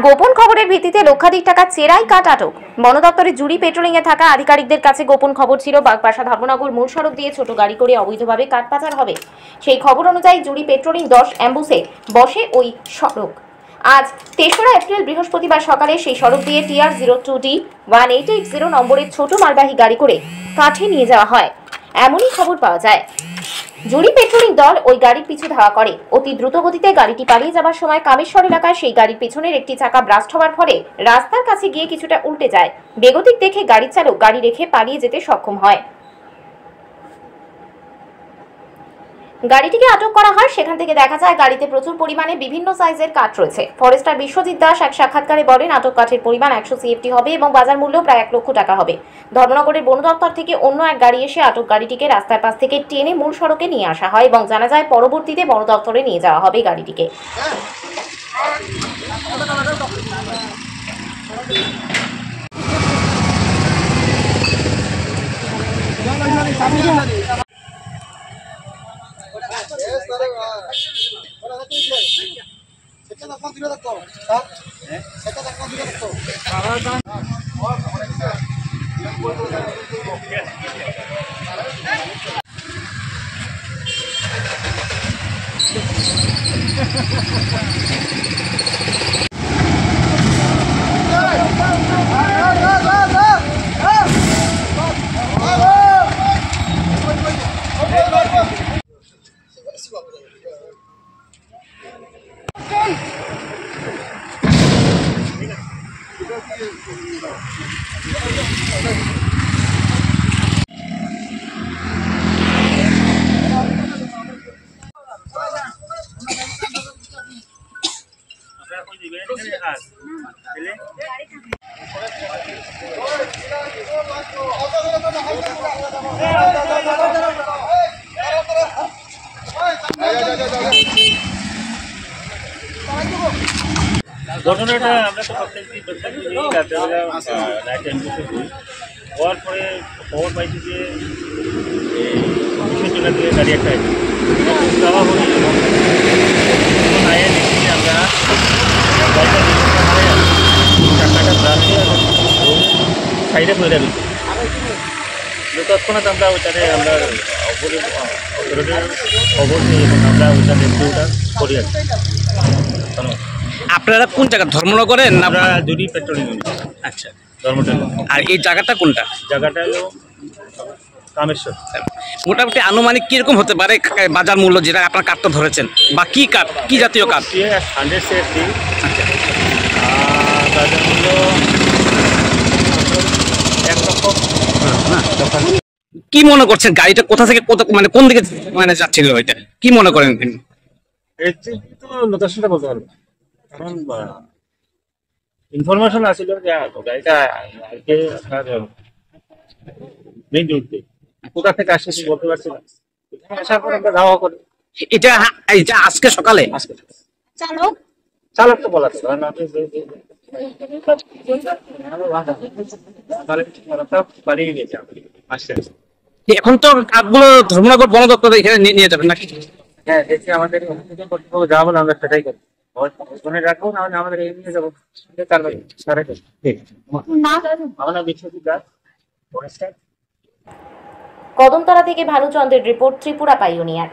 গোপন খবরের ভিত্তিতে লক্ষাধিক টাকা চেরাই কাট আটক। বন দপ্তরের জুড়ি পেট্রোলিং এ থাকা আধিকারিকদের কাছে গোপন খবর ছিল বাগবাসা ধর্মনগর মূল সড়ক দিয়ে ছোট গাড়ি করে অবৈধভাবে কাঠ পাচার হবে। সেই খবর অনুযায়ী জুড়ি পেট্রোলিং 10 অ্যাম্বুসে বসে ওই সড়ক। আজ 3রা এপ্রিল বৃহস্পতিবার সকালে সেই সড়ক দিয়ে TR02D 1880 নম্বরের ছোট মালবাহী গাড়ি করে কাঠে নিয়ে যাওয়া হয়, এমনই খবর পাওয়া যায়। জুড়ি পেট্রোলিং দল ওই গাড়ির পিছু ধাওয়া করে। অতি দ্রুত গতিতে গাড়িটি পালিয়ে যাবার সময় কামেশ্বর এলাকায় সেই গাড়ির পেছনের একটি চাকা ব্লাস্ট হওয়ার ফলে রাস্তার কাছে গিয়ে কিছুটা উল্টে যায়। বেগতিক দেখে গাড়ির চালক গাড়ি রেখে পালিয়ে যেতে সক্ষম হয়। গাড়িটিকে আটক করা হয়। সেখান থেকে দেখা যায় গাড়িতে প্রচুর পরিমাণে বিভিন্ন সাইজের কাঠ রয়েছে। ফরেস্টার বিশ্বজিৎ দাস এক সাক্ষাৎকারে বলেন, আটক কাঠের পরিমাণ 100 CFT হবে এবং বাজার মূল্য প্রায় 1 লক্ষ টাকা হবে। ধর্মনগরের বন দপ্তর থেকে অন্য এক গাড়ি এসে আটক গাড়িটিকে রাস্তার পাশ থেকে টেনে মূল সড়কে নিয়ে আসা হয় এবং জানা যায় পরবর্তীতে বন দপ্তরে নিয়ে যাওয়া হবে গাড়িটিকে। ঘটনাটা আমরা তো প্রত্যেকদিন রাত্রেবেলা নাইট অ্যাম্বুসে হই। হওয়ার পরে খবর পাইছি যে জেলা দিয়ে গাড়ি একটা আছে যাওয়া হল। আয়ে দেখি যে আমরা গাড়িটা চাকাটা ব্রাশে সাইডে করে দিচ্ছি। তৎক্ষণাৎ আমরা ওইটাতে আমরা অপরাধের খবর নিই এবং আমরা ওইটাতে ওটা করি আর কি। আপনারা কোন জায়গা ধর্মনগরের না? আমরা জুড়ি পেট্রোলিং। আচ্ছা, ধর্মনগর। আর এই জায়গাটা কোনটা? জায়গাটা হলো কামেশ্বর। মোটামুটি আনুমানিক কিরকম হতে পারে বাজার মূল্য যেটা আপনার কাঠটা ধরেছেন, বা কি কাঠ, কি জাতীয় কাঠ? 100 CFT। বাজার মূল্য 1 লক্ষ। কি মনে করছেন গাড়িটা কোথা থেকে কত, মানে কোন দিকে মানে যাচ্ছিল ওইটা, কি মনে করেন? তো লোকেশনটা বলতে পারবো, কারণ ইনফরমেশন আসছিল যে গাড়িটা আজকে আপনার মেইন রোড কোথা থেকে আসছে বলতে পারছি না। আসার পর আমরা ধাওয়া করি। এটা আজকে সকালে চালক তো বলা তো কারণ আপনি পালিয়ে গেছে আসতে। এখন তো কাঠগুলো ধর্মনগর বন দপ্তর এখানে নিয়ে যাবেন নাকি? হ্যাঁ, দেখছি আমাদের কর্তৃপক্ষ যা বলে আমরা সেটাই করি। ফোনে রাখবো না হলে আমাদের এই নিয়ে যাবো। আমরা বিশ্বজিৎ দাস, কদমতলা থেকে ভানুচন্দ্রের রিপোর্ট, ত্রিপুরা পাইওনিয়ার।